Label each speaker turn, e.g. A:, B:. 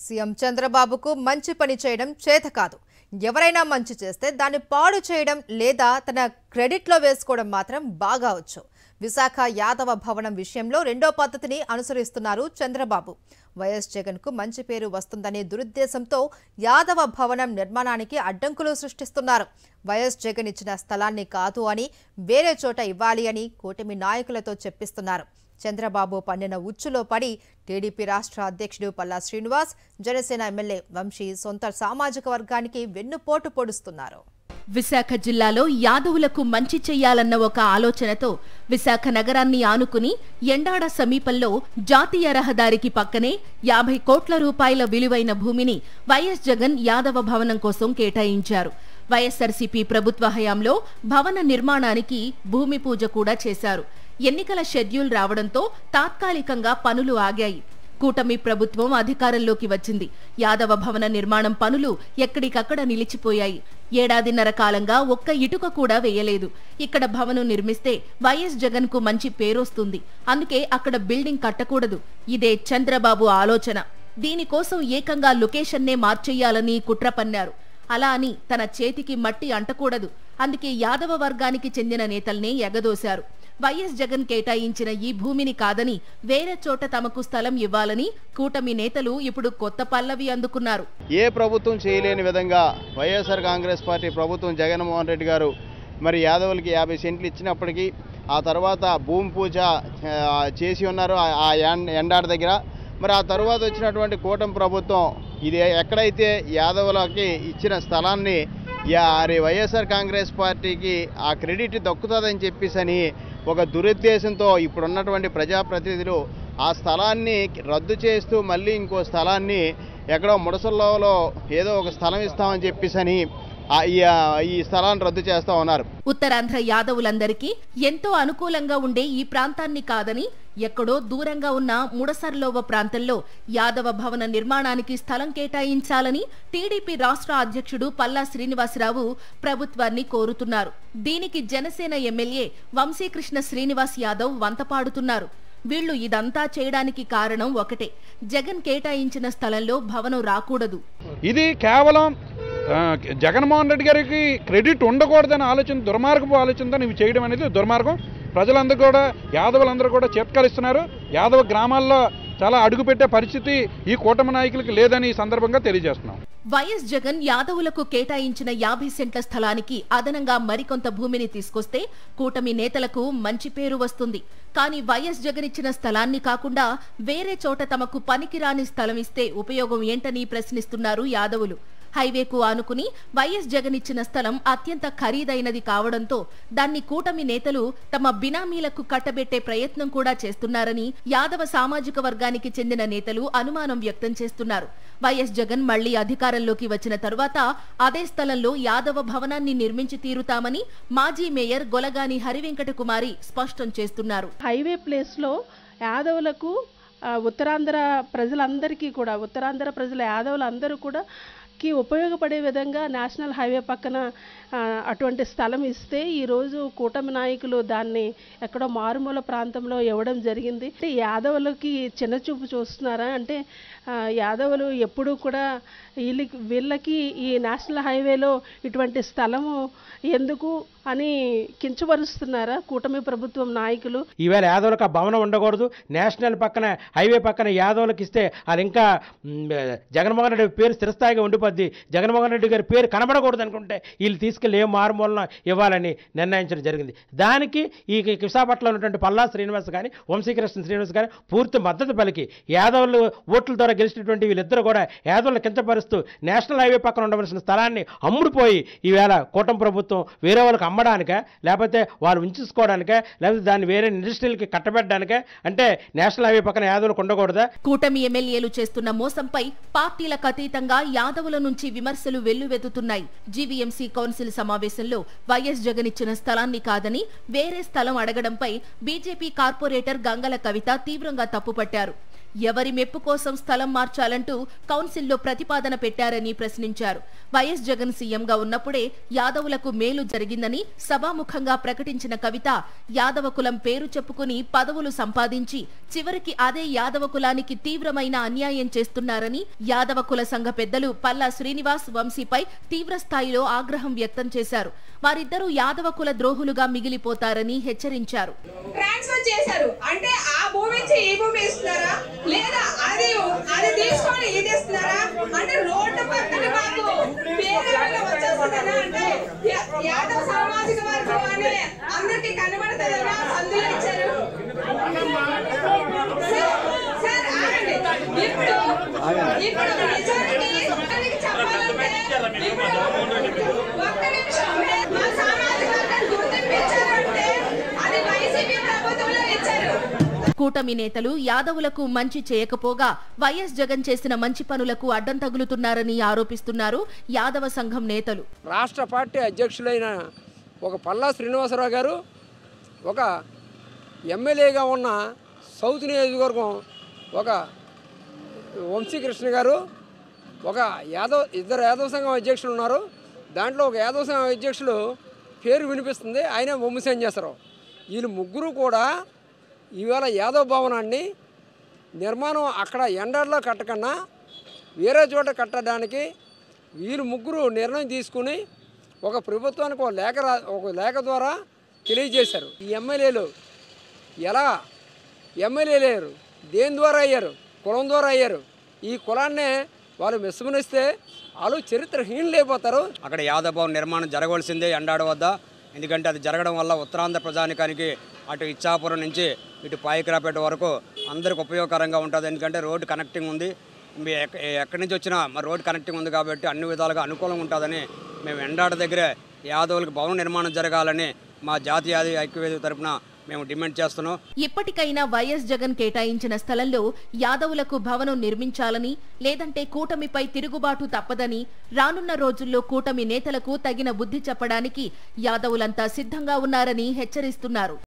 A: CM చంద్రబాబుకు మంచి పని చేయడం చేత కాదు. ఎవరైనా మంచి చేస్తే దాన్ని పాడు చేయడం లేదా తన క్రెడిట్లో వేసుకోవడం మాత్రం బాగా వచ్చు. విశాఖ యాదవ భవనం విషయంలో రెండో పద్ధతిని అనుసరిస్తున్నారు చంద్రబాబు. వైఎస్ జగన్కు మంచి పేరు వస్తుందనే దురుద్దేశంతో యాదవ భవనం నిర్మాణానికి అడ్డంకులు సృష్టిస్తున్నారు. వైఎస్ జగన్ ఇచ్చిన స్థలాన్ని కాదు అని వేరే చోట ఇవ్వాలి అని కూటమి నాయకులతో చెప్పిస్తున్నారు. చంద్రబాబు పన్నిన ఉచ్చులో పడి టీడీపీ రాష్ట్ర అధ్యక్షుడు పల్లా శ్రీనివాస్, జనసేన ఎమ్మెల్యే వంశీ సొంత సామాజిక వర్గానికి వెన్నుపోటు పొడుస్తున్నారు.
B: విశాఖ జిల్లాలో యాదవులకు మంచి చెయ్యాలన్న ఒక ఆలోచనతో విశాఖ నగరాన్ని ఆనుకుని ఎండాడ సమీపంలో జాతీయ రహదారికి పక్కనే 50 కోట్ల రూపాయల విలువైన భూమిని వైఎస్ జగన్ యాదవ భవనం కోసం కేటాయించారు. వైఎస్ఆర్సీపీ ప్రభుత్వ హయాంలో భవన నిర్మాణానికి భూమి పూజ కూడా చేశారు. ఎన్నికల షెడ్యూల్ రావడంతో తాత్కాలికంగా పనులు ఆగాయి. కూటమి ప్రభుత్వం అధికారంలోకి వచ్చింది. యాదవ భవన నిర్మాణం పనులు ఎక్కడికక్కడ నిలిచిపోయాయి. ఏడాదిన్నర కాలంగా ఒక్క ఇటుక కూడా వేయలేదు. ఇక్కడ భవనం నిర్మిస్తే వైఎస్ జగన్ కు మంచి పేరొస్తుంది. అందుకే అక్కడ బిల్డింగ్ కట్టకూడదు. ఇదే చంద్రబాబు ఆలోచన. దీనికోసం ఏకంగా లొకేషన్నే మార్చేయాలని కుట్ర పన్నారు. అలా అని తన చేతికి మట్టి అంటకూడదు. అందుకే యాదవ వర్గానికి చెందిన నేతల్నే ఎగదోశారు. వైఎస్ జగన్ కేటాయించిన ఈ భూమిని కాదని వేరే చోట తమకు స్థలం ఇవ్వాలని కూటమి నేతలు ఇప్పుడు కొత్త పల్లవి అందుకున్నారు.
C: ఏ ప్రభుత్వం చేయలేని విధంగా వైఎస్ఆర్ కాంగ్రెస్ పార్టీ ప్రభుత్వం జగన్మోహన్ రెడ్డి గారు మరి యాదవులకి 50 సెంట్లు ఇచ్చినప్పటికీ ఆ తర్వాత భూమి పూజ చేసి ఉన్నారు ఆ ఎండాడ దగ్గర. మరి ఆ తర్వాత వచ్చినటువంటి కూటమి ప్రభుత్వం ఇది ఎక్కడైతే యాదవులకి ఇచ్చిన స్థలాన్ని వైఎస్ఆర్ కాంగ్రెస్ పార్టీకి ఆ క్రెడిట్ దక్కుతుందని చెప్పేసి ఒక దురుద్దేశంతో ఇప్పుడున్నటువంటి ప్రజాప్రతినిధులు ఆ స్థలాన్ని రద్దు చేస్తూ మళ్ళీ ఇంకో స్థలాన్ని ఎక్కడో ముడసల్లో ఏదో ఒక స్థలం ఇస్తామని చెప్పేసి ఈ స్థలాన్ని రద్దు చేస్తా ఉన్నారు.
B: ఉత్తరాంధ్ర యాదవులందరికీ ఎంతో అనుకూలంగా ఉండే ఈ ప్రాంతాన్ని కాదని ఎక్కడో దూరంగా ఉన్న ముడసర్లోవ ప్రాంతంలో యాదవ భవన నిర్మాణానికి స్థలం కేటాయించాలని టీడీపీ రాష్ట్ర అధ్యక్షుడు పల్లా శ్రీనివాసరావు ప్రభుత్వాన్ని కోరుతున్నారు. దీనికి జనసేన ఎమ్మెల్యే వంశీకృష్ణ శ్రీనివాస్ యాదవ్ వంతపాడుతున్నారు. వీళ్లు ఇదంతా చేయడానికి కారణం ఒకటే, జగన్ కేటాయించిన స్థలంలో భవనం రాకూడదు.
D: ఇది కేవలం జగన్మోహన్ రెడ్డి గారికి క్రెడిట్ ఉండకూడదని ఆలోచన, దుర్మార్గపు ఆలోచనతో ఇవి చేయడం అనేది దుర్మార్గం. ప్రజలందరూ కూడా యాదవులందరూ కూడా చేత్కరిస్తున్నారు. యాదవ గ్రామాల్లో చాలా అడుగుపెట్టే పరిస్థితి ఈ కూటమి నాయకులకు లేదని ఈ సందర్భంగా తెలియజేస్తున్నాం.
B: వైఎస్ జగన్ యాదవులకు కేటాయించిన 50 సెంట్ల స్థలానికి అదనంగా మరికొంత భూమిని తీసుకొస్తే కూటమి నేతలకు మంచి పేరు వస్తుంది. కానీ వైఎస్ జగన్ ఇచ్చిన స్థలాన్ని కాకుండా వేరే చోట తమకు పనికిరాని స్థలం ఇస్తే ఉపయోగం ఏంటని ప్రశ్నిస్తున్నారు యాదవులు. హైవేకు ఆనుకుని వైఎస్ జగన్ ఇచ్చిన స్థలం అత్యంత ఖరీదైనది కావడంతో దాన్ని కూటమి నేతలు తమ బినామీలకు కట్టబెట్టే ప్రయత్నం కూడా చేస్తున్నారని యాదవ సామాజిక వర్గానికి చెందిన నేతలు అనుమానం వ్యక్తం చేస్తున్నారు. వైఎస్ జగన్ మళ్లీ అధికారంలోకి వచ్చిన తరువాత అదే స్థలంలో యాదవ భవనాన్ని నిర్మించి తీరుతామని మాజీ మేయర్ గొలగాని హరివెంకట కుమారి స్పష్టం చేస్తున్నారు.
E: హైవే ప్లేస్ లో యాదవులకు ఉత్తరాంధ్ర ప్రజలందరికీ కూడా, ఉత్తరాంధ్ర ప్రజల యాదవులందరూ కూడా ఉపయోగపడే విధంగా నేషనల్ హైవే పక్కన అటువంటి స్థలం ఇస్తే ఈరోజు కూటమి నాయకులు దాన్ని ఎక్కడో మారుమూల ప్రాంతంలో ఇవ్వడం జరిగింది. యాదవులకి చిన్నచూపు చూస్తున్నారా అంటే యాదవులు ఎప్పుడూ కూడా వీళ్ళకి ఈ నేషనల్ హైవేలో ఇటువంటి స్థలము ఎందుకు అని కించపరుస్తున్నారా కూటమి ప్రభుత్వం నాయకులు?
F: ఈవేళ యాదవులకు ఆ భవనం ఉండకూడదు, నేషనల్ పక్కన హైవే పక్కన యాదవులకు ఇస్తే అది ఇంకా జగన్మోహన్ రెడ్డి పేరు స్థిరస్థాయిగా ఉండిపోద్ది, జగన్మోహన్ రెడ్డి గారి పేరు కనబడకూడదు అనుకుంటే వీళ్ళు తీసుకెళ్లి ఏ మారుమూలన ఇవ్వాలని నిర్ణయించడం జరిగింది. దానికి ఈ విశాఖపట్నంలో ఉన్నటువంటి పల్లా శ్రీనివాస్ కానీ వంశీకృష్ణ శ్రీనివాస్ కానీ పూర్తి మద్దతు పలికి యాదవులు ఓట్ల ద్వారా గెలిచినటువంటి వీళ్ళిద్దరూ కూడా యాదవులను కించపరుస్తూ నేషనల్ హైవే పక్కన ఉండవలసిన స్థలాన్ని అమ్ముడుపోయి ఈవేళ కూటమి ప్రభుత్వం వేరే వాళ్ళకి అమ్మడానికే, లేకపోతే వాళ్ళు ఉంచుకోవడానికే, లేకపోతే దాన్ని వేరే ఇండస్ట్రీలకి కట్టబెట్టడానికే, అంటే నేషనల్ హైవే పక్కన యాదవులకు ఉండకూడదా?
B: కూటమి ఎమ్మెల్యేలు చేస్తున్న మోసంపై పార్టీలకు అతీతంగా యాదవుల నుంచి విమర్శలు వెల్లువెత్తుతున్నాయి. జీవీఎంసీ కౌన్సిల్ సమావేశంలో వైఎస్ జగన్ ఇచ్చిన స్థలాన్ని కాదని వేరే స్థలం అడగడంపై బీజేపీ కార్పొరేటర్ గంగల కవిత తీవ్రంగా తప్పుపట్టారు. ఎవరి మెప్పు కోసం స్థలం మార్చాలంటూ కౌన్సిల్లో ప్రతిపాదన పెట్టారని ప్రశ్నించారు. వైఎస్ జగన్ సీఎంగా ఉన్నప్పుడే యాదవులకు మేలు జరిగిందని సభాముఖంగా ప్రకటించిన కవిత యాదవ కులం పేరు చెప్పుకుని పదవులు సంపాదించి చివరికి అదే యాదవ కులానికి తీవ్రమైన అన్యాయం చేస్తున్నారని యాదవ కుల సంఘ పెద్దలు పల్లా శ్రీనివాస్ వంశీపై తీవ్ర స్థాయిలో ఆగ్రహం వ్యక్తం చేశారు. వారిద్దరూ యాదవ కుల ద్రోహులుగా మిగిలిపోతారని హెచ్చరించారు.
G: ట్రాన్స్ఫర్ చేశారు అంటే ఆ భూమి నుంచి ఈ భూమి ఇస్తున్నారా లేదా అది తీసుకొని ఇది ఇస్తున్నారా అంటే రోడ్డు పక్కన మాకు పేరు వచ్చేస్తుందనా అంటే యాదవ సామాజిక వర్గం అనే అందరికి కనబడుతుందనా సందులు ఇచ్చారు. సార్ ఆగండి. ఇప్పుడు నిజానికి చెప్పాలంటే ఒక్క నిమిషం మా సామాజిక వర్గాన్ని గుర్తించారంటే అది వైసీపీ ప్రభుత్వంలో ఇచ్చారు.
B: కూటమి నేతలు యాదవులకు మంచి చేయకపోగా వైఎస్ జగన్ చేసిన మంచి పనులకు అడ్డం తగులుతున్నారని ఆరోపిస్తున్నారు యాదవ సంఘం నేతలు.
H: రాష్ట్ర పార్టీ అధ్యక్షులైన ఒక పల్లా శ్రీనివాసరావు గారు, ఒక ఎమ్మెల్యేగా ఉన్న సౌత్ నియోజకవర్గం ఒక వంశీకృష్ణ గారు, ఒక ఇద్దరు యాదవ సంఘం అధ్యక్షులు ఉన్నారు. దాంట్లో ఒక యాదవ సంఘం అధ్యక్షులు పేరు వినిపిస్తుంది, ఆయన వంశీకృష్ణరావు. వీళ్ళు ముగ్గురు కూడా ఇవాళ యాదవ భవనాన్ని నిర్మాణం అక్కడ ఎండర్లో కట్టకన్నా వేరే చోట కట్టడానికి వీళ్ళు ముగ్గురు నిర్ణయం తీసుకుని ఒక ప్రభుత్వానికి ఒక లేఖ ద్వారా తెలియజేశారు. ఈ ఎమ్మెల్యేలు ఎలా ఎమ్మెల్యేలు అయ్యారు, దేని ద్వారా అయ్యారు, కులం ద్వారా అయ్యారు. ఈ కులాన్నే వాళ్ళు విస్మరిస్తే వాళ్ళు చరిత్రహీనులు అయిపోతారు.
I: అక్కడ యాదవ భవన్ నిర్మాణం జరగవలసిందే ఎండాడ వద్ద. ఎందుకంటే అది జరగడం వల్ల ఉత్తరాంధ్ర ప్రజానికానికి అటు ఇచ్చాపురం నుంచి ఇటు పాయికరాపేట వరకు అందరికి ఉపయోగకరంగా ఉంటుంది. ఎందుకంటే రోడ్డు కనెక్టింగ్ ఉంది, ఎక్కడి నుంచి వచ్చినా మరి రోడ్డు కనెక్టింగ్ ఉంది కాబట్టి అన్ని విధాలుగా అనుకూలంగా ఉంటుందని మేము ఎండాడ దగ్గరే యాదవులకు భవన నిర్మాణం జరగాలని మా జాతీయ ఐక్యవేదిక తరపున మేము డిమాండ్ చేస్తున్నాం.
B: ఇప్పటికైనా వైఎస్ జగన్ కేటాయించిన స్థలంలో యాదవులకు భవనం నిర్మించాలని, లేదంటే కూటమిపై తిరుగుబాటు తప్పదని, రానున్న రోజుల్లో కూటమి నేతలకు తగిన బుద్ధి చెప్పడానికి యాదవులంతా సిద్ధంగా ఉన్నారని హెచ్చరిస్తున్నారు.